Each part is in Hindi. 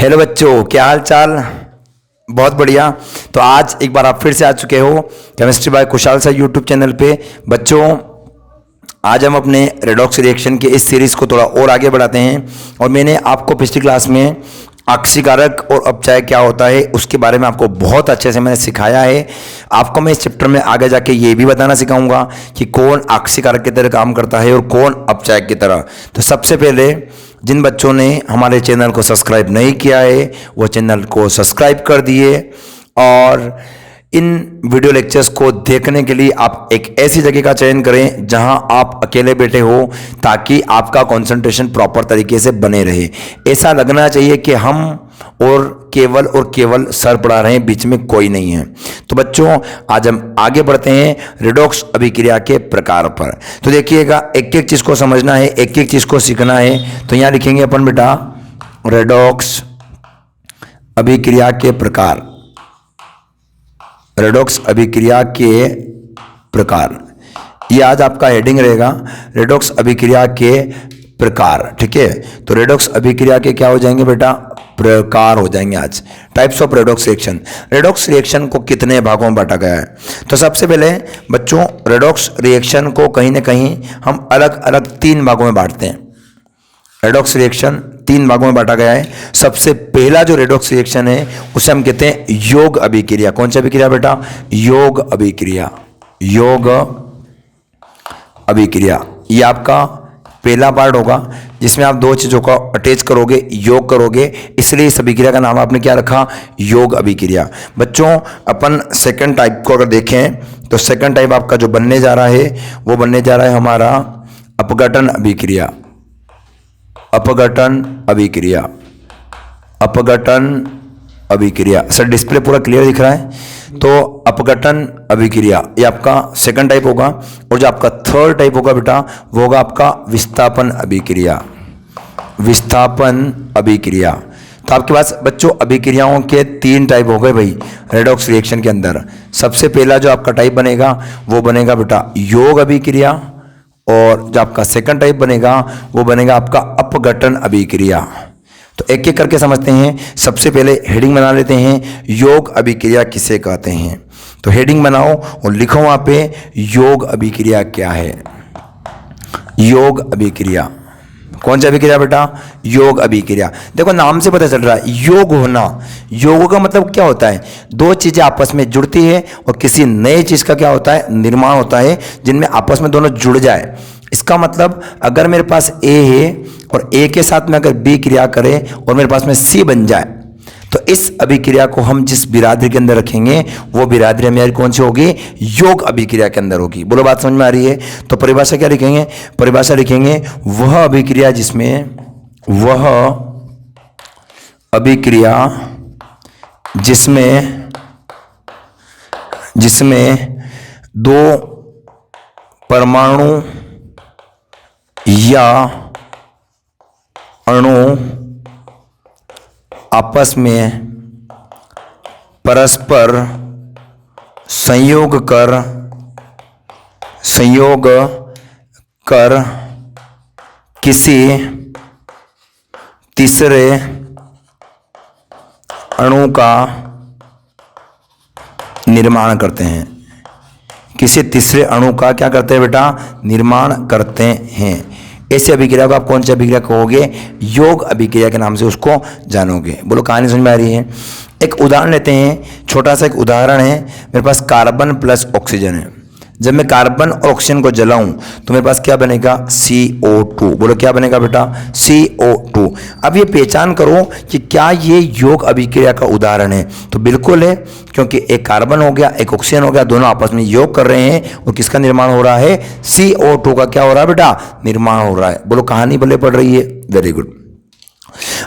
हेलो बच्चों, क्या हाल चाल। बहुत बढ़िया। तो आज एक बार आप फिर से आ चुके हो chemistry by Kushal sir YouTube channel पे। बच्चों, आज हम अपने रेडॉक्स रिएक्शन के इस सीरीज़ को थोड़ा और आगे बढ़ाते हैं। और मैंने आपको पिछली क्लास में आक्सीकारक और अपचायक क्या होता है उसके बारे में आपको बहुत अच्छे से मैंने सिखाया है। आपको मैं इस चैप्टर में आगे जाके ये भी बताना सिखाऊंगा कि कौन आक्सीकारक की तरह काम करता है और कौन अपचायक की तरह। तो सबसे पहले जिन बच्चों ने हमारे चैनल को सब्सक्राइब नहीं किया है वो चैनल को सब्सक्राइब कर दिए। और इन वीडियो लेक्चर्स को देखने के लिए आप एक ऐसी जगह का चयन करें जहां आप अकेले बैठे हो, ताकि आपका कंसंट्रेशन प्रॉपर तरीके से बने रहे। ऐसा लगना चाहिए कि हम और केवल सर पढ़ा रहे हैं, बीच में कोई नहीं है। तो बच्चों, आज हम आगे बढ़ते हैं रेडॉक्स अभिक्रिया के प्रकार पर। तो देखिएगा, एक एक चीज को समझना है, एक एक चीज को सीखना है। तो यहां लिखेंगे अपन बेटा रेडॉक्स अभिक्रिया के प्रकार। रेडॉक्स अभिक्रिया के प्रकार, ये आज आपका हेडिंग रहेगा, रेडॉक्स अभिक्रिया के प्रकार। ठीक है, तो रेडॉक्स अभिक्रिया के क्या हो जाएंगे बेटा? प्रकार हो जाएंगे आज। Types of redox reaction. Redox reaction को कितने भागों में बांटा गया है? तो सबसे पहले बच्चों, रेडॉक्स रिएक्शन को कहीं ना कहीं हम अलग अलग 3 भागों में बांटते हैं। रेडॉक्स रिएक्शन 3 भागों में बांटा गया है। सबसे पहला जो रेडॉक्स रिएक्शन है उसे हम कहते हैं योग अभिक्रिया। कौन सी अभिक्रिया बेटा? योग अभिक्रिया। योग अभिक्रिया ये आपका पहला पार्ट होगा, जिसमें आप 2 चीजों का अटैच करोगे, योग करोगे, इसलिए इस अभिक्रिया का नाम आपने क्या रखा? योग अभिक्रिया। बच्चों, अपन सेकंड टाइप को अगर देखें तो सेकंड टाइप आपका जो बनने जा रहा है वो बनने जा रहा है हमारा अपघटन अभिक्रिया। अपघटन अभिक्रिया। अपघटन अभिक्रिया। सर डिस्प्ले पूरा क्लियर दिख रहा है? तो अपघटन अभिक्रिया ये आपका सेकंड टाइप होगा। और जो आपका थर्ड टाइप होगा बेटा वो होगा आपका विस्थापन अभिक्रिया। विस्थापन अभिक्रिया। तो आपके पास बच्चों अभिक्रियाओं के 3 टाइप हो गए भाई रेडॉक्स रिएक्शन के अंदर। सबसे पहला जो आपका टाइप बनेगा वो बनेगा बेटा योग अभिक्रिया, और जो आपका सेकंड टाइप बनेगा वो बनेगा आपका अपघटन अभिक्रिया। तो एक एक करके समझते हैं। सबसे पहले हेडिंग बना लेते हैं, योग अभिक्रिया किसे कहते हैं। तो हेडिंग बनाओ और लिखो वहां पे योग अभिक्रिया क्या है। योग अभिक्रिया कौन सी अभिक्रिया बेटा? योग अभिक्रिया। देखो नाम से पता चल रहा है योग होना। योग का मतलब क्या होता है? 2 चीजें आपस में जुड़ती है और किसी नए चीज का क्या होता है? निर्माण होता है, जिनमें आपस में दोनों जुड़ जाए। इसका मतलब अगर मेरे पास ए है और ए के साथ में अगर बी क्रिया करे और मेरे पास में सी बन जाए, तो इस अभिक्रिया को हम जिस बिरादरी के अंदर रखेंगे वो बिरादरी हमारी कौन सी होगी? योग अभिक्रिया के अंदर होगी। बोलो बात समझ में आ रही है? तो परिभाषा क्या लिखेंगे? परिभाषा लिखेंगे वह अभिक्रिया जिसमें 2 परमाणु या अणु आपस में परस्पर संयोग कर किसी तीसरे अणु का निर्माण करते हैं। किसी तीसरे अणु का क्या करते हैं बेटा? निर्माण करते हैं। ऐसे अभिक्रिया को आप कौन सी अभिक्रिया कहोगे? योग अभिक्रिया के नाम से उसको जानोगे। बोलो कहानी समझ में आ रही है? एक उदाहरण लेते हैं, छोटा सा एक उदाहरण है। मेरे पास कार्बन प्लस ऑक्सीजन है। जब मैं कार्बन और ऑक्सीजन को जलाऊं तो मेरे पास क्या बनेगा? CO2। बोलो क्या बनेगा बेटा? CO2। अब ये पहचान करो कि क्या ये योग अभिक्रिया का उदाहरण है? तो बिल्कुल है, क्योंकि एक कार्बन हो गया एक ऑक्सीजन हो गया, दोनों आपस में योग कर रहे हैं और किसका निर्माण हो रहा है? CO2 का क्या हो रहा है बेटा? निर्माण हो रहा है। बोलो कहानी भले पढ़ रही है? Very good.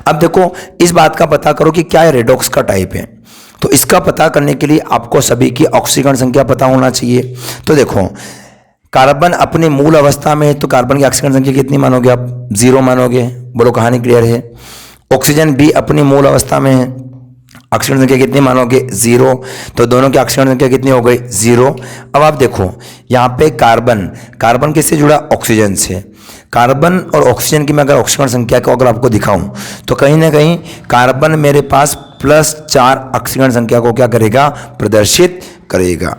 अब देखो, इस बात का पता करो कि क्या ये रेडॉक्स का टाइप है। तो इसका पता करने के लिए आपको सभी की ऑक्सीकरण संख्या पता होना चाहिए। तो देखो, कार्बन अपने मूल अवस्था में है तो कार्बन की ऑक्सीकरण संख्या कितनी मानोगे आप? 0 मानोगे। बोलो कहानी क्लियर है? ऑक्सीजन भी अपनी मूल अवस्था में है, ऑक्सीजन संख्या कितनी मानोगे? 0। तो दोनों की ऑक्सीजन संख्या कितनी हो गई? 0। अब आप देखो यहाँ पे कार्बन किससे जुड़ा? ऑक्सीजन से। कार्बन और ऑक्सीजन की मैं अगर ऑक्सीकरण संख्या को अगर आपको दिखाऊं तो कहीं ना कहीं कार्बन मेरे पास +4 ऑक्सीकरण संख्या को क्या करेगा, प्रदर्शित करेगा,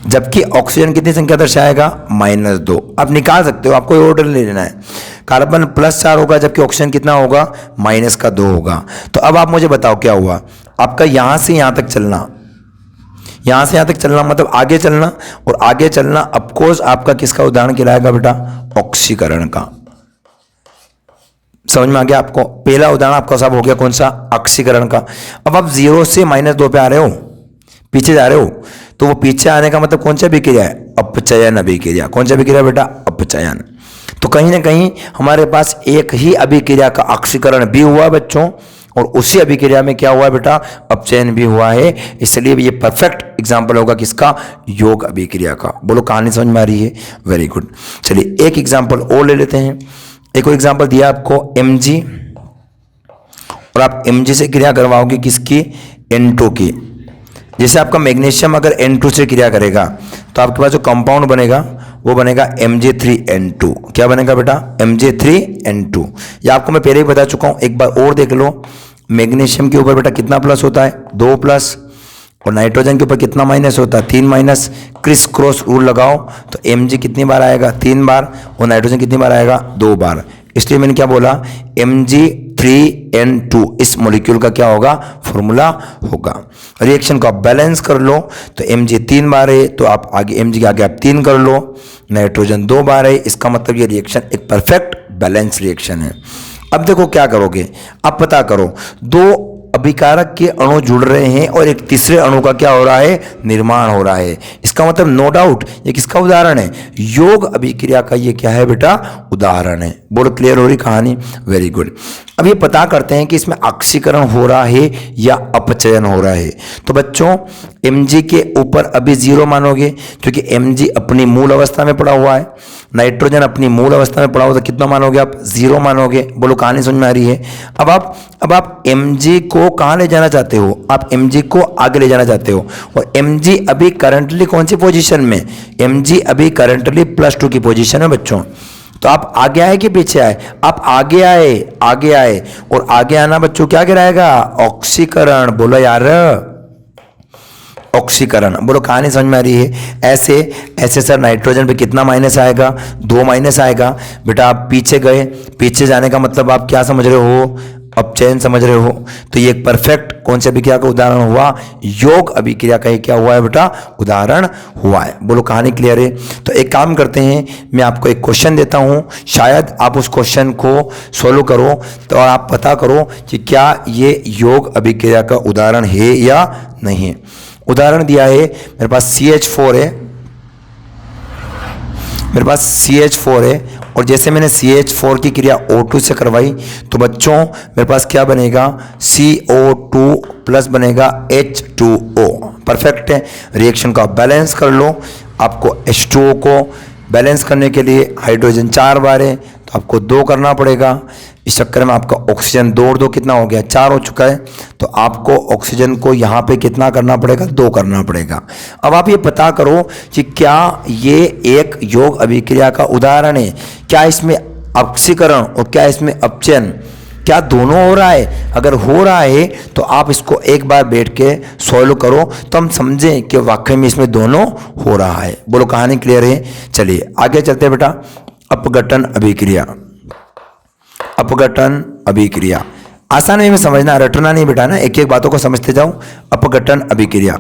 जबकि ऑक्सीजन कितनी संख्या दर्शाएगा, -2। आप निकाल सकते हो, आपको ऑर्डर ले लेना है। कार्बन +4 होगा जबकि ऑक्सीजन कितना होगा, -2 होगा। तो अब आप मुझे बताओ क्या हुआ, आपका यहां से यहां तक चलना, यहां से यहां तक चलना मतलब आगे चलना, और आगे चलना ऑफकोर्स आपका किसका उदाहरण कहलाएगा बेटा, ऑक्सीकरण का। समझ में आ गया आपको? पहला उदाहरण आपका सब हो गया कौन सा, ऑक्सीकरण का। अब आप 0 से -2 पे आ रहे हो, पीछे जा रहे हो, तो वो पीछे आने का मतलब कौन सा अभिक्रिया है, अपचयन अभिक्रिया। कौन सा अभिक्रिया बेटा, अपचयन। तो कहीं ना कहीं हमारे पास एक ही अभिक्रिया का ऑक्सीकरण भी हुआ बच्चों, और उसी अभिक्रिया में क्या हुआ बेटा, अपचयन भी हुआ है। इसलिए ये परफेक्ट एग्जाम्पल होगा किसका, योग अभिक्रिया का। बोलो कहानी समझ में आ रही है, वेरी गुड। चलिए एक एग्जाम्पल और ले लेते हैं। एक और एग्जाम्पल दिया आपको Mg, और आप Mg से क्रिया करवाओगे किसकी, N2 की। जैसे आपका मैग्नीशियम अगर N2 से क्रिया करेगा तो आपके पास जो कंपाउंड बनेगा वो बनेगा Mg3N2। क्या बनेगा बेटा, Mg3N2। ये आपको मैं पहले ही बता चुका हूं, एक बार और देख लो। मैग्नीशियम के ऊपर बेटा कितना प्लस होता है, 2 प्लस, और नाइट्रोजन के ऊपर कितना माइनस होता है, 3 माइनस। क्रिस क्रॉस रूल लगाओ तो Mg कितनी बार आएगा, 3 बार, और नाइट्रोजन कितनी बार आएगा, 2 बार। इसलिए मैंने क्या बोला, Mg3N2 इस मॉलिक्यूल का क्या होगा, फॉर्मूला होगा। रिएक्शन को आप बैलेंस कर लो तो Mg 3 बार है, तो आप आगे Mg के आगे आप 3 कर लो, नाइट्रोजन 2 बार है। इसका मतलब ये रिएक्शन एक परफेक्ट बैलेंस रिएक्शन है। अब देखो क्या करोगे, आप पता करो, 2 अभिकारक के अणु जुड़ रहे हैं और एक तीसरे अणु का क्या हो रहा है, निर्माण हो रहा है। इसका मतलब नो डाउट ये किसका उदाहरण है, योग अभिक्रिया का ये क्या है बेटा, उदाहरण है। बोलो क्लियर हो रही कहानी, वेरी गुड। अब ये पता करते हैं कि इसमें ऑक्सीकरण हो रहा है या अपचयन हो रहा है। तो बच्चों Mg के ऊपर अभी 0 मानोगे क्योंकि Mg अपनी मूल अवस्था में पड़ा हुआ है, नाइट्रोजन अपनी मूल अवस्था में पड़ा हुआ, तो कितना मानोगे आप, 0 मानोगे। बोलो कहानी समझ में आ रही है। अब आप Mg को कहाँ ले जाना चाहते हो, आप Mg को आगे ले जाना चाहते हो, और Mg अभी करंटली कौन सी पोजीशन में, Mg अभी करंटली +2 की पोजीशन है बच्चों। तो आप आगे आए कि पीछे आए, आप आगे आए, आगे आए, और आगे आना बच्चों क्या गिराएगा, ऑक्सीकरण। बोलो यार ऑक्सीकरण। बोलो कहानी समझ में आ रही है। ऐसे ऐसे सर नाइट्रोजन पे कितना माइनस आएगा, 2 माइनस आएगा। बेटा आप पीछे गए, पीछे जाने का मतलब आप क्या समझ रहे हो, अपचयन समझ रहे हो। तो ये एक परफेक्ट कौन सी अभिक्रिया का उदाहरण हुआ, योग अभिक्रिया का क्या हुआ है बेटा, उदाहरण हुआ है। बोलो कहानी क्लियर है। तो एक काम करते हैं, मैं आपको एक क्वेश्चन देता हूं, शायद आप उस क्वेश्चन को सोल्व करो तो आप पता करो कि क्या ये योग अभिक्रिया का उदाहरण है या नहीं। उदाहरण दिया है, मेरे पास CH4 है, मेरे पास CH4 है, और जैसे मैंने CH4 की क्रिया O2 से करवाई तो बच्चों मेरे पास क्या बनेगा, CO2 प्लस बनेगा H2O। परफेक्ट है। रिएक्शन को आप बैलेंस कर लो। आपको H2O को बैलेंस करने के लिए हाइड्रोजन 4 बार है तो आपको 2 करना पड़ेगा। इस चक्कर में आपका ऑक्सीजन 2 और 2 कितना हो गया, 4 हो चुका है। तो आपको ऑक्सीजन को यहाँ पे कितना करना पड़ेगा, 2 करना पड़ेगा। अब आप ये पता करो कि क्या ये एक योग अभिक्रिया का उदाहरण है, क्या इसमें ऑक्सीकरण और क्या इसमें अपचयन, क्या दोनों हो रहा है। अगर हो रहा है तो आप इसको एक बार बैठ के सॉल्व करो तो हम समझें कि वाकई में इसमें दोनों हो रहा है। बोलो कहानी क्लियर है। चलिए आगे चलते हैं बेटा। अपघटन अभिक्रिया, अपघटन अभिक्रिया आसान वे में समझना, रटना नहीं बेटा ना, एक एक बातों को समझते जाओ। अपघटन अभिक्रिया,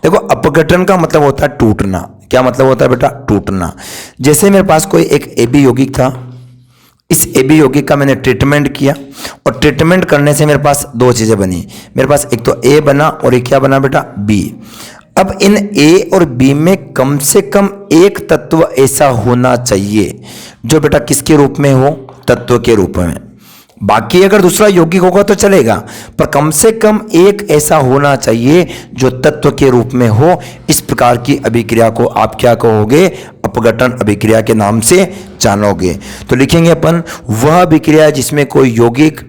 देखो अपघटन का मतलब होता है टूटना। क्या मतलब होता है बेटा, टूटना। जैसे मेरे पास कोई एक AB यौगिक था, इस AB यौगिक का मैंने ट्रीटमेंट किया और ट्रीटमेंट करने से मेरे पास 2 चीजें बनी। मेरे पास एक तो A बना और एक क्या बना बेटा, B। अब इन A और B में कम से कम एक तत्व ऐसा होना चाहिए जो बेटा किसके रूप में हो, तत्व के रूप में। बाकी अगर दूसरा यौगिक होगा तो चलेगा, पर कम से कम एक ऐसा होना चाहिए जो तत्व के रूप में हो। इस प्रकार की अभिक्रिया को आप क्या कहोगे, अपघटन अभिक्रिया के नाम से जानोगे। तो लिखेंगे अपन, वह अभिक्रिया जिसमें कोई यौगिक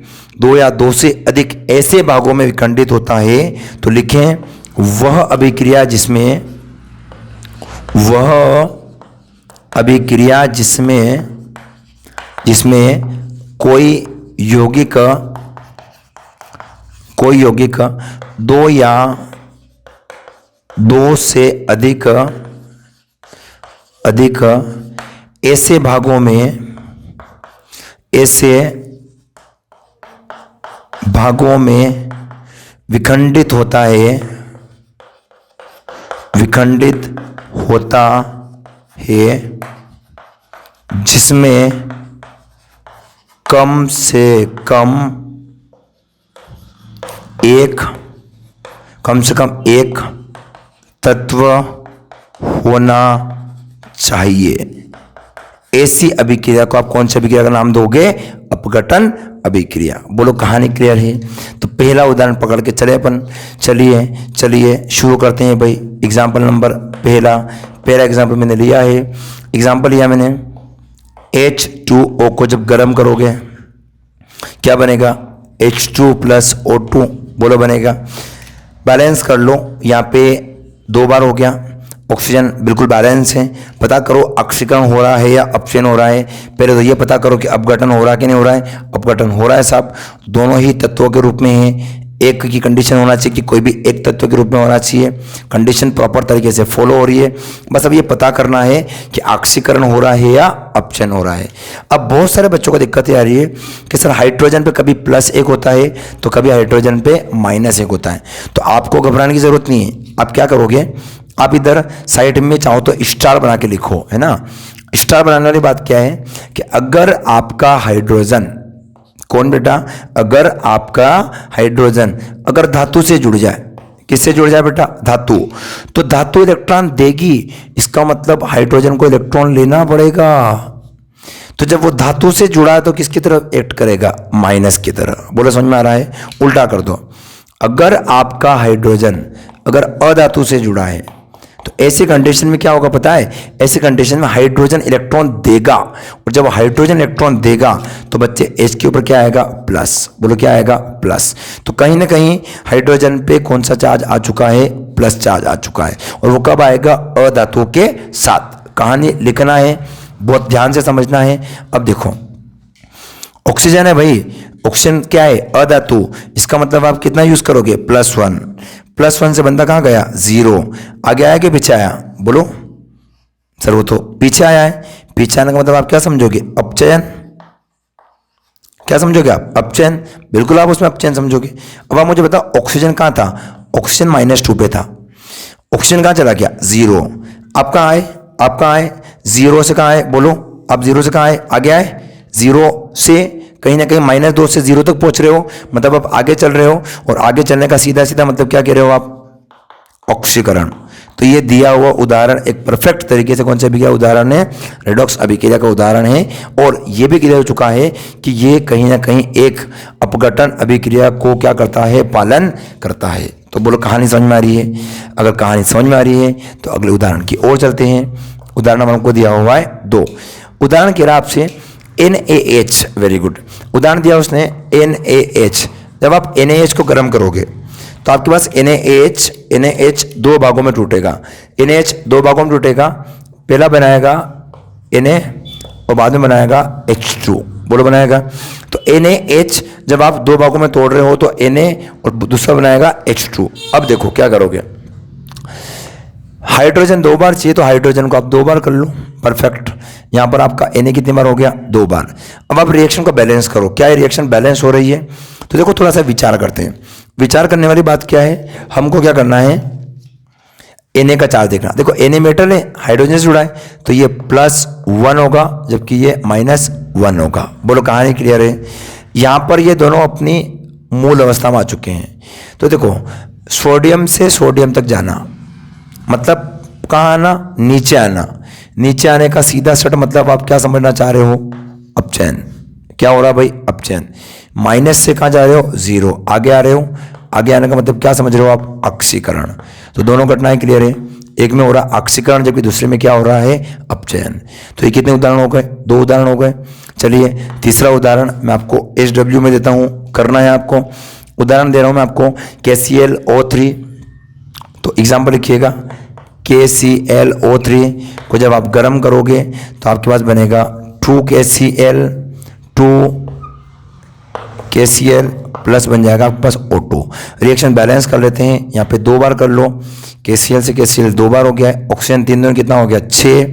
2 या 2 से अधिक ऐसे भागों में विखंडित होता है। तो लिखें, वह अभिक्रिया जिसमें, वह अभिक्रिया जिसमें जिसमें कोई यौगिक दो या दो से अधिक ऐसे भागों में विखंडित होता है जिसमें कम से कम एक तत्व होना चाहिए। ऐसी अभिक्रिया को आप कौन सी अभिक्रिया का नाम दोगे? अपघटन अभिक्रिया। बोलो कहानी क्लियर है? तो पहला उदाहरण पकड़ के चले अपन। चलिए शुरू करते हैं भाई। एग्जाम्पल नंबर पहला एग्जाम्पल मैंने लिया है। एग्जाम्पल लिया मैंने H2O को जब गर्म करोगे क्या बनेगा? H2 प्लस O2 बोलो बनेगा। बैलेंस कर लो, यहाँ पे 2 बार हो गया। ऑक्सीजन बिल्कुल बैलेंस है। पता करो ऑक्सीकरण हो रहा है या अपचयन हो रहा है। पहले तो ये पता करो कि अपघटन हो रहा है कि नहीं हो रहा है। अपघटन हो रहा है साहब, दोनों ही तत्वों के रूप में है। एक की कंडीशन होना चाहिए कि कोई भी एक तत्व के रूप में होना चाहिए। कंडीशन प्रॉपर तरीके से फॉलो हो रही है। बस अब ये पता करना है कि ऑक्सीकरण हो रहा है या अपचयन हो रहा है। अब बहुत सारे बच्चों को दिक्कत आ रही है कि सर हाइड्रोजन पे कभी +1 होता है तो कभी हाइड्रोजन पे -1 होता है। तो आपको घबराने की जरूरत नहीं है। आप क्या करोगे, आप इधर साइड में चाहो तो स्टार बना के लिखो, है ना। स्टार बनाने वाली बात क्या है कि अगर आपका हाइड्रोजन, कौन बेटा, अगर आपका हाइड्रोजन अगर धातु से जुड़ जाए, किससे जुड़ जाए बेटा? धातु। तो धातु इलेक्ट्रॉन देगी, इसका मतलब हाइड्रोजन को इलेक्ट्रॉन लेना पड़ेगा। तो जब वो धातु से जुड़ा है तो किसकी तरफ एक्ट करेगा? माइनस की तरह। बोलो समझ में आ रहा है? उल्टा कर दो। अगर आपका हाइड्रोजन अगर अधातु से जुड़ा है तो ऐसी कंडीशन में क्या होगा पता है? ऐसी कंडीशन में हाइड्रोजन इलेक्ट्रॉन देगा, और जब हाइड्रोजन इलेक्ट्रॉन देगा तो बच्चे H के ऊपर क्या आएगा? प्लस। बोलो क्या आएगा? प्लस। तो कहीं ना कहीं हाइड्रोजन पे कौन सा चार्ज आ चुका है? प्लस चार्ज आ चुका है। और वो कब आएगा? अधातु के साथ। कहानी लिखना है, बहुत ध्यान से समझना है। अब देखो ऑक्सीजन है भाई, ऑक्सीजन क्या है? अधातु। इसका मतलब आप कितना यूज करोगे? +1। +1 से बंदा कहाँ गया? 0। आगे आया कि पीछे आया? बोलो सर वो तो पीछे आया है। पीछे आने का मतलब आप क्या समझोगे? अपचयन। क्या समझोगे आप? अपचयन। बिल्कुल आप उसमें अपचयन समझोगे। अब आप मुझे बताओ ऑक्सीजन कहाँ था? ऑक्सीजन -2 पे था। ऑक्सीजन कहाँ चला गया? 0। आप कहाँ आए? आप कहाँ आए? 0 से कहाँ आए? बोलो आप 0 से कहाँ आए? आगे आए। 0 से कहीं ना कहीं -2 से 0 तक पहुंच रहे हो, मतलब आप आगे चल रहे हो। और आगे चलने का सीधा सीधा मतलब क्या कह रहे हो आप? ऑक्सीकरण। तो ये दिया हुआ उदाहरण एक परफेक्ट तरीके से कौन सा अभिक्रिया उदाहरण है? रेडॉक्स अभिक्रिया का उदाहरण है। और ये भी क्लियर हो चुका है कि ये कहीं ना कहीं एक अपघटन अभिक्रिया को क्या करता है? पालन करता है। तो बोलो कहानी समझ में आ रही है? अगर कहानी समझ में आ रही है तो अगले उदाहरण की ओर चलते हैं। उदाहरण हमको दिया हुआ है 2। उदाहरण कह रहा है आपसे NaH। Very good. उदाहरण दिया उसने NaH। जब आप NaH को गर्म करोगे तो आपके पास NaH 2 भागों में टूटेगा। NaH 2 भागों में टूटेगा। पहला बनाएगा Na और बाद में बनाएगा H2। बोलो बनाएगा। तो NaH जब आप 2 भागों में तोड़ रहे हो तो Na और दूसरा बनाएगा H2। अब देखो क्या करोगे, हाइड्रोजन 2 बार चाहिए तो हाइड्रोजन को आप 2 बार कर लो। परफेक्ट। यहां पर आपका Na कितनी बार हो गया? 2 बार। अब आप रिएक्शन को बैलेंस करो। क्या ये रिएक्शन बैलेंस हो रही है? तो देखो थोड़ा सा विचार करते हैं। विचार करने वाली बात क्या है? हमको क्या करना है? Na का चार्ज देखना। देखो Na मेटल है, हाइड्रोजन से जुड़ा है, तो ये +1 होगा जबकि ये -1 होगा। बोलो कहानी क्लियर है? यहां पर ये दोनों अपनी मूल अवस्था में आ चुके हैं। तो देखो सोडियम से सोडियम तक जाना मतलब कहाँ आना? नीचे आना। नीचे आने का सीधा सट मतलब आप क्या समझना चाह रहे हो? अपचयन। क्या हो रहा भाई? अपचयन। माइनस से कहाँ जा रहे हो? 0। आगे आ रहे हो। आगे आने का मतलब क्या समझ रहे हो आप? ऑक्सीकरण। तो दोनों घटनाएं क्लियर है। एक में हो रहा ऑक्सीकरण जबकि दूसरे में क्या हो रहा है? अपचयन। तो ये कितने उदाहरण हो गए? 2 उदाहरण हो गए। चलिए तीसरा उदाहरण मैं आपको HW में देता हूं, करना है आपको। उदाहरण दे रहा हूं मैं आपको KClO3। तो एग्जाम्पल लिखिएगा। KClO3 को जब आप गर्म करोगे तो आपके पास बनेगा 2KCl KCl प्लस बन जाएगा आपके पास O2। रिएक्शन बैलेंस कर लेते हैं, यहाँ पे 2 बार कर लो, KCl से KCl 2 बार हो गया है, ऑक्सीजन 3 दूनी कितना हो गया 6,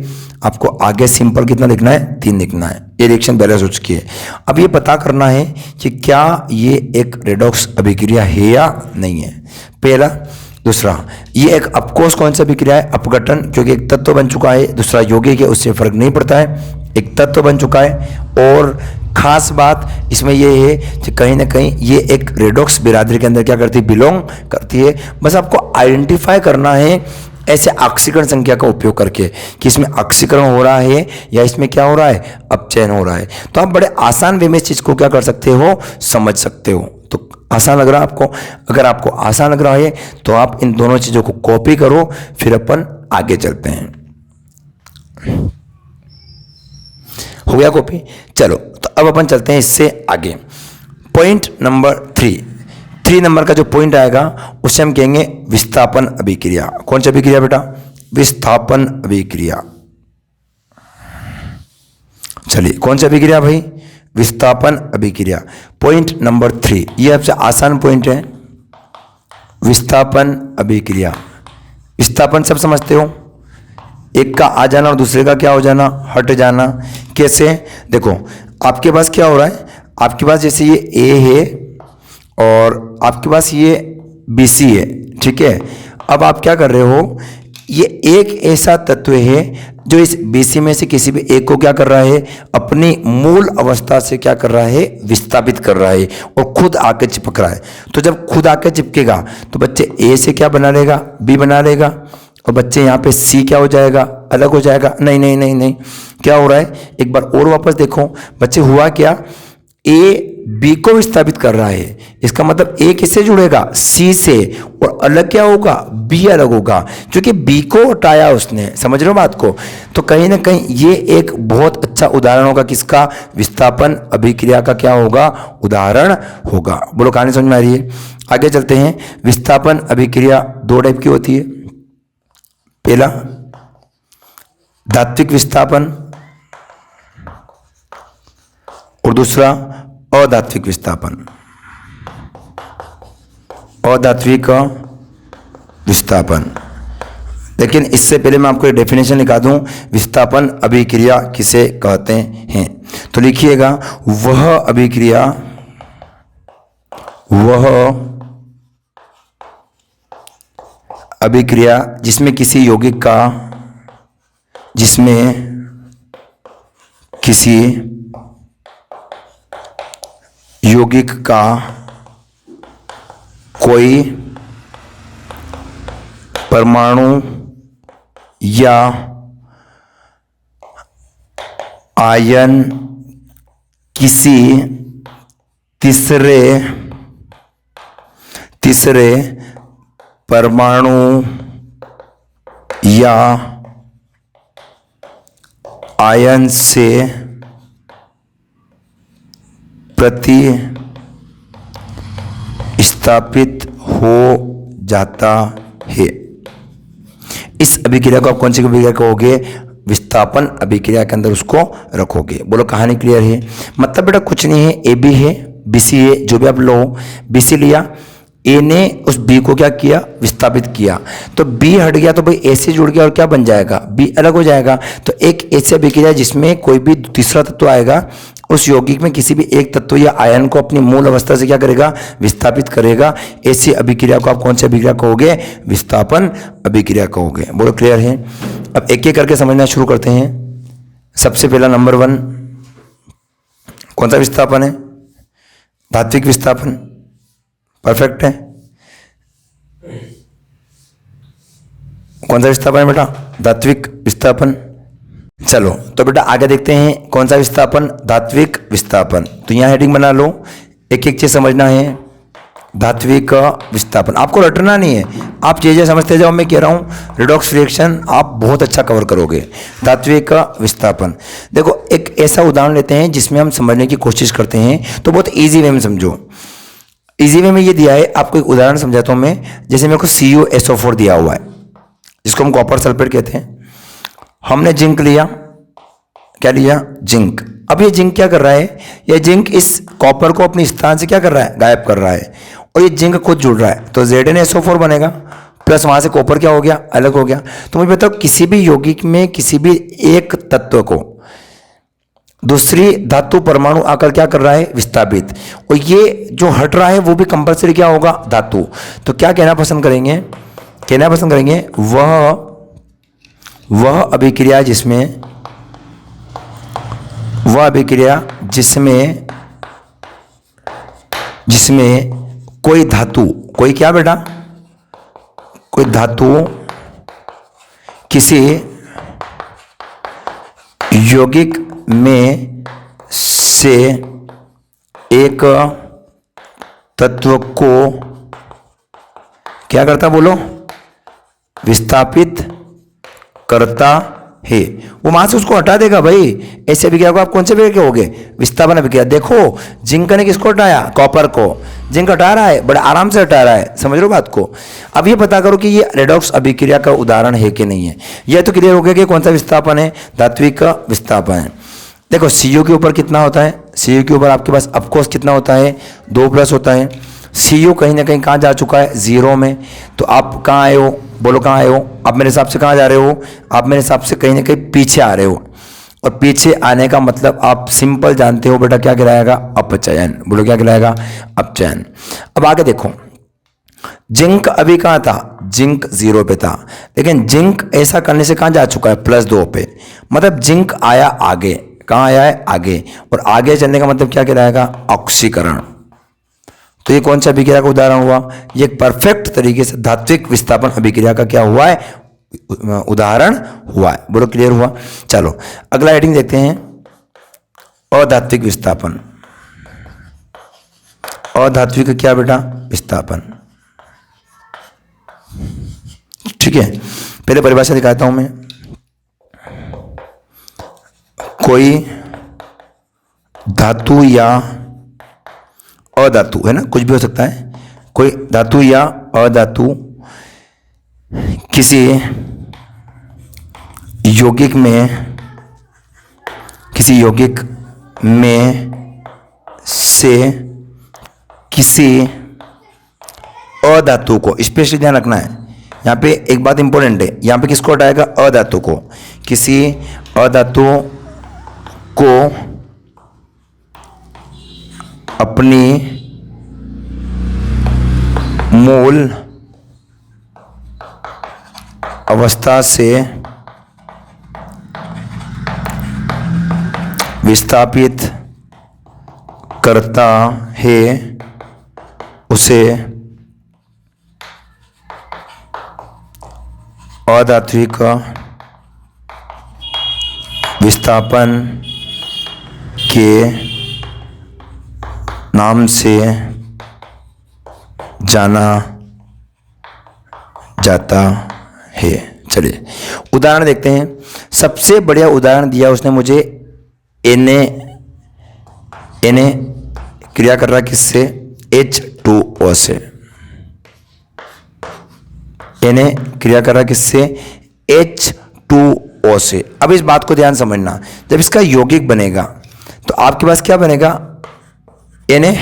आपको आगे सिंपल कितना लिखना है 3 लिखना है। ये रिएक्शन बैलेंस हो चुकी है। अब ये पता करना है कि क्या ये एक रेडॉक्स अभिक्रिया है या नहीं है, पहला। दूसरा, ये एक अपकोर्स कौन सी अभिक्रिया है, अपघटन, क्योंकि एक तत्व बन चुका है, दूसरा यौगिक है, उससे फर्क नहीं पड़ता है, एक तत्व बन चुका है। और खास बात इसमें ये है कि कहीं ना कहीं ये एक रेडॉक्स बिरादरी के अंदर क्या करती है, बिलोंग करती है। बस आपको आइडेंटिफाई करना है ऐसे ऑक्सीकरण संख्या का उपयोग करके कि इसमें ऑक्सीकरण हो रहा है या इसमें क्या हो रहा है, अपचयन हो रहा है। तो आप बड़े आसान वे में इस चीज को क्या कर सकते हो, समझ सकते हो। तो आसान लग रहा है आपको? अगर आपको आसान लग रहा है तो आप इन दोनों चीजों को कॉपी करो, फिर अपन आगे चलते हैं। हो गया कॉपी? चलो, तो अब अपन चलते हैं इससे आगे। पॉइंट नंबर 3 नंबर का जो पॉइंट आएगा उसे हम कहेंगे विस्थापन अभिक्रिया। कौन सी अभिक्रिया बेटा? विस्थापन अभिक्रिया। चलिए, कौन सी अभिक्रिया भाई? विस्थापन अभिक्रिया। पॉइंट नंबर 3, ये सबसे आसान पॉइंट है, विस्थापन अभिक्रिया। विस्थापन सब समझते हो, एक का आ जाना और दूसरे का क्या हो जाना, हट जाना। कैसे? देखो, आपके पास क्या हो रहा है, आपके पास जैसे ये A है और आपके पास ये BC है, ठीक है। अब आप क्या कर रहे हो, ये एक ऐसा तत्व है जो इस BC में से किसी भी एक को क्या कर रहा है, अपनी मूल अवस्था से क्या कर रहा है, विस्थापित कर रहा है और खुद आके चिपक रहा है। तो जब खुद आके चिपकेगा तो बच्चे A से क्या बना लेगा, B बना लेगा, और बच्चे यहाँ पे C क्या हो जाएगा, अलग हो जाएगा। नहीं नहीं नहीं नहीं, क्या हो रहा है, एक बार और वापस देखो बच्चे, हुआ क्या, A B को विस्थापित कर रहा है, इसका मतलब A किससे जुड़ेगा, C से, और अलग क्या होगा, B अलग होगा, क्योंकि B को हटाया उसने। समझ रहे हो बात को? तो कहीं ना कहीं ये एक बहुत अच्छा उदाहरण होगा, किसका, विस्थापन अभिक्रिया का क्या होगा, उदाहरण होगा। बोलो, कहानी समझ में आ रही है? आगे चलते हैं। विस्थापन अभिक्रिया 2 टाइप की होती है। पहला, धात्विक विस्थापन, और दूसरा अधात्विक विस्थापन। अधात्विक विस्थापन। लेकिन इससे पहले मैं आपको एक डेफिनेशन लिखा दूं, विस्थापन अभिक्रिया किसे कहते हैं। तो लिखिएगा, वह अभिक्रिया जिसमें किसी यौगिक का कोई परमाणु या आयन किसी तीसरे परमाणु या आयन से प्रतिस्थापित हो जाता है। इस अभिक्रिया को आप कौन सी अभिक्रिया कहोगे, विस्थापन अभिक्रिया के अंदर उसको रखोगे। बोलो, कहानी क्लियर है? मतलब बेटा कुछ नहीं है, AB है, BC है, जो भी आप लो, BC लिया, A ने उस B को क्या किया, विस्थापित किया, तो B हट गया तो भाई A से जुड़ गया और क्या बन जाएगा, B अलग हो जाएगा। तो एक ऐसी अभिक्रिया जिसमें कोई भी तीसरा तत्व आएगा, उस यौगिक में किसी भी एक तत्व या आयन को अपनी मूल अवस्था से क्या करेगा, विस्थापित करेगा। ऐसी अभिक्रिया को आप कौन सी अभिक्रिया कहोगे, विस्थापन अभिक्रिया कहोगे। बोलो, क्लियर है? अब एक एक करके समझना शुरू करते हैं। सबसे पहला नंबर 1, कौन सा विस्थापन है, धात्विक विस्थापन। परफेक्ट है। कौन सा विस्थापन है बेटा, धात्विक विस्थापन। चलो, तो बेटा आगे देखते हैं कौन सा विस्थापन, धात्विक विस्थापन। तो यहां हेडिंग बना लो, एक एक चीज समझना है। धात्विक विस्थापन, आपको रटना नहीं है, आप चीजें समझते जाओ। मैं कह रहा हूं रिडॉक्स रिएक्शन आप बहुत अच्छा कवर करोगे। धात्विक विस्थापन, देखो एक ऐसा उदाहरण लेते हैं जिसमें हम समझने की कोशिश करते हैं, तो बहुत ईजी वे में समझो। इजी वे में ये दिया है, आपको एक उदाहरण समझाता हूं मैं। जैसे मेरे को CuSO4 दिया हुआ है, जिसको हम कॉपर सल्फेट कहते हैं। हमने जिंक लिया, क्या लिया, जिंक, अब ये जिंक क्या कर रहा है, ये जिंक इस कॉपर को अपने स्थान से क्या कर रहा है, गायब कर रहा है, और ये जिंक खुद जुड़ रहा है, तो ZnSO4 बनेगा, प्लस वहां से कॉपर क्या हो गया, अलग हो गया। तो मुझे बताओ किसी भी यौगिक में किसी भी एक तत्व को दूसरी धातु परमाणु आकर क्या कर रहा है, विस्थापित, और ये जो हट रहा है वो भी कंपल्सरी क्या होगा, धातु। तो क्या कहना पसंद करेंगे, कहना पसंद करेंगे वह अभिक्रिया जिसमें, वह अभिक्रिया जिसमें जिसमें कोई धातु, कोई क्या बेटा, कोई धातु किसी यौगिक में से एक तत्व को क्या करता, बोलो, विस्थापित करता है, वो वहां से उसको हटा देगा भाई। ऐसे अभिक्रिया को आप कौन से अभिक्रिया कहोगे, विस्थापन अभिक्रिया। देखो जिंक ने किसको हटाया, कॉपर को, जिंक हटा रहा है, बड़े आराम से हटा रहा है, समझ लो बात को। अब ये पता करो कि ये रेडॉक्स अभिक्रिया का उदाहरण है कि नहीं है। यह तो क्लियर हो गया कि कौन सा विस्थापन है, धात्विक विस्थापन है। देखो Cu के ऊपर कितना होता है, Cu के ऊपर आपके पास ऑफकोर्स कितना होता है, 2+ होता है। Cu कहीं ना कहीं कहाँ जा चुका है, 0 में। तो आप कहाँ आए हो, बोलो कहाँ आए हो, आप मेरे हिसाब से कहाँ जा रहे हो, आप मेरे हिसाब से कहीं ना कहीं पीछे आ रहे हो, और पीछे आने का मतलब आप सिंपल जानते हो बेटा क्या कहलाएगा, अपचयन। बोलो क्या कहलाएगा, अपचयन। अब आगे देखो, जिंक अभी कहाँ था, जिंक 0 पे था, लेकिन जिंक ऐसा करने से कहाँ जा चुका है, +2 पे, मतलब जिंक आया आगे, कहाँ आया है, आगे, और आगे चलने का मतलब क्या कहलाएगा, ऑक्सीकरण। तो ये कौन सा अभिक्रिया का उदाहरण हुआ, ये एक परफेक्ट तरीके से धात्विक विस्थापन अभिक्रिया का क्या हुआ है, उदाहरण हुआ है। बोलो क्लियर हुआ। चलो अगला हेडिंग देखते हैं, अधात्विक विस्थापन। अधात्विक क्या बेटा, विस्थापन। ठीक है, पहले परिभाषा दिखाता हूं मैं। कोई धातु या अधातु, है ना, कुछ भी हो सकता है, कोई धातु या अधातु किसी यौगिक में से किसी अधातु को, स्पेशली ध्यान रखना है यहाँ पे, एक बात इंपॉर्टेंट है, यहाँ पे किसको हटाएगा, अधातु को, किसी अधातु को अपनी मूल अवस्था से विस्थापित करता है, उसे अधात्विक विस्थापन के नाम से जाना जाता है। चलिए उदाहरण देखते हैं। सबसे बढ़िया उदाहरण दिया उसने मुझे, Na क्रिया कर रहा है किससे, H2O से। Na क्रिया कर रहा है किससे, H2O से। अब इस बात को ध्यान समझना, जब इसका यौगिक बनेगा तो आपके पास क्या बनेगा, Na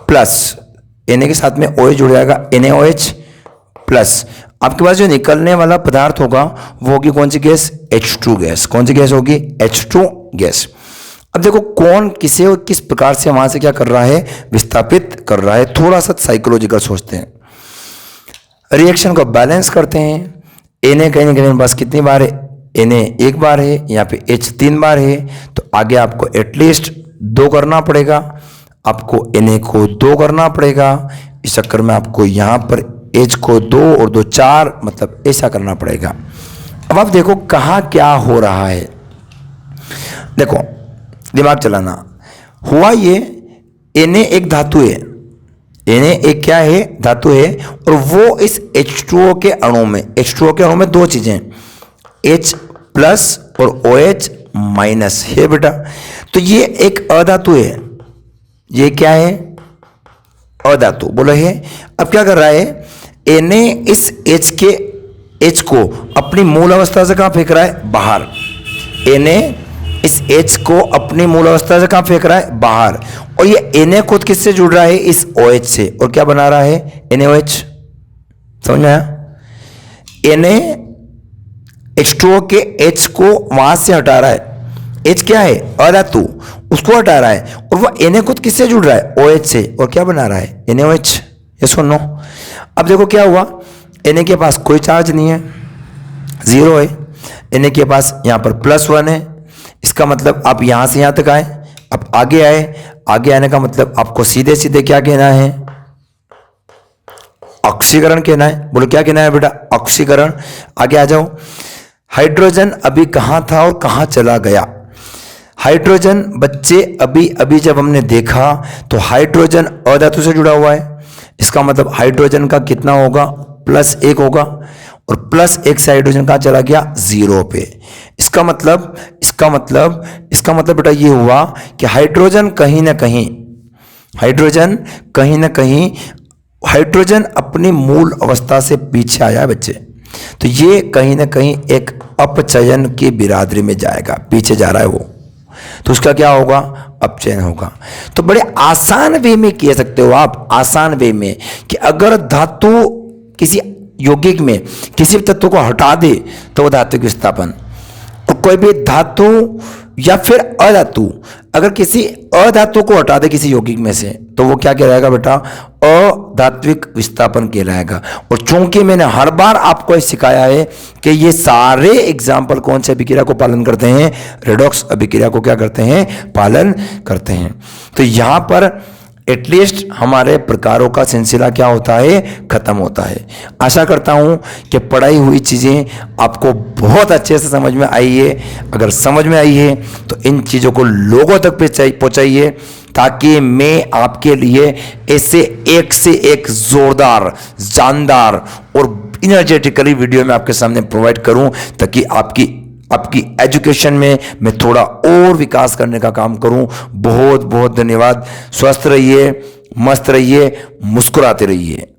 प्लस, Na के साथ में OH जुड़ जाएगा, NaOH प्लस, आपके पास जो निकलने वाला पदार्थ होगा वो होगी कौन सी गैस, H2 गैस। कौन सी गैस होगी, H2 गैस। अब देखो कौन किसे और किस प्रकार से वहां से क्या कर रहा है, विस्थापित कर रहा है। थोड़ा सा साइकोलॉजिकल सोचते हैं, रिएक्शन को बैलेंस करते हैं। Na कहीं ना कहीं पास कितनी बार है, Na एक बार है, यहाँ पे H 3 बार है, तो आगे आपको एटलीस्ट 2 करना पड़ेगा, आपको Na को 2 करना पड़ेगा। इस चक्कर में आपको यहाँ पर H को 2 और 2 4, मतलब ऐसा करना पड़ेगा। अब आप देखो कहाँ क्या हो रहा है, देखो दिमाग चलाना। हुआ ये, Na एक धातु है, Na एक क्या है, धातु है, और वो इस H2O के अणु में, H2O के अणु में 2 चीजें, H प्लस और OH माइनस है बेटा। तो ये एक अधातु है, ये क्या है, अधातु, बोलो है। अब क्या कर रहा है, Na इस H को अपनी मूल अवस्था से कहां फेंक रहा है, बाहर। Na इस H को अपनी मूल अवस्था से कहाँ फेंक रहा है, बाहर। और ये Na खुद किससे जुड़ रहा है, इस OH से, और क्या बना रहा है, NaOH। समझ में आया? NaH2O के H को वहां से हटा रहा है, H क्या है, अधातु, उसको हटा रहा है, और वो Na खुद किससे जुड़ रहा है, OH से, और क्या बना रहा है, NaOH। ये सुनो, अब देखो क्या हुआ, Na के पास कोई चार्ज नहीं है, 0 है। Na के पास यहाँ पर +1 है, इसका मतलब आप यहाँ से यहाँ तक आए, अब आगे आए, आगे आने का मतलब आपको सीधे सीधे क्या कहना है, ऑक्सीकरण कहना है। बोलो क्या कहना है बेटा, ऑक्सीकरण। आगे आ जाओ, हाइड्रोजन अभी कहाँ था और कहाँ चला गया। हाइड्रोजन बच्चे अभी अभी जब हमने देखा तो हाइड्रोजन अधातु से जुड़ा हुआ है, इसका मतलब हाइड्रोजन का कितना होगा, +1 होगा, और +1 से हाइड्रोजन कहाँ चला गया, 0 पे। इसका मतलब बेटा ये हुआ कि हाइड्रोजन कहीं ना कहीं हाइड्रोजन अपनी मूल अवस्था से पीछे आया है बच्चे। तो ये कहीं ना कहीं एक अपचयन की बिरादरी में जाएगा, पीछे जा रहा है वो, तो उसका क्या होगा, अपचयन होगा। तो बड़े आसान वे में कह सकते हो आप, आसान वे में, कि अगर धातु किसी यौगिक में किसी तत्व को हटा दे तो वो धातु की विस्थापन, और कोई भी धातु या फिर अधातु अगर किसी अधातु को हटा दे किसी यौगिक में से तो वो क्या कहलाएगा बेटा, अधात्विक विस्थापन कहलाएगा। और चूंकि मैंने हर बार आपको सिखाया है कि ये सारे एग्जाम्पल कौन से अभिक्रिया को पालन करते हैं, रेडॉक्स अभिक्रिया को क्या करते हैं, पालन करते हैं। तो यहां पर एटलीस्ट हमारे प्रकारों का सिलसिला क्या होता है, खत्म होता है। आशा करता हूं कि पढ़ाई हुई चीजें आपको बहुत अच्छे से समझ में आई है। अगर समझ में आई है तो इन चीजों को लोगों तक पहुंचाइए, ताकि मैं आपके लिए ऐसे एक से एक जोरदार, जानदार और इनर्जेटिकली वीडियो में आपके सामने प्रोवाइड करूं, ताकि आपकी एजुकेशन में मैं थोड़ा और विकास करने का काम करूं। बहुत बहुत धन्यवाद। स्वस्थ रहिए, मस्त रहिए, मुस्कुराते रहिए।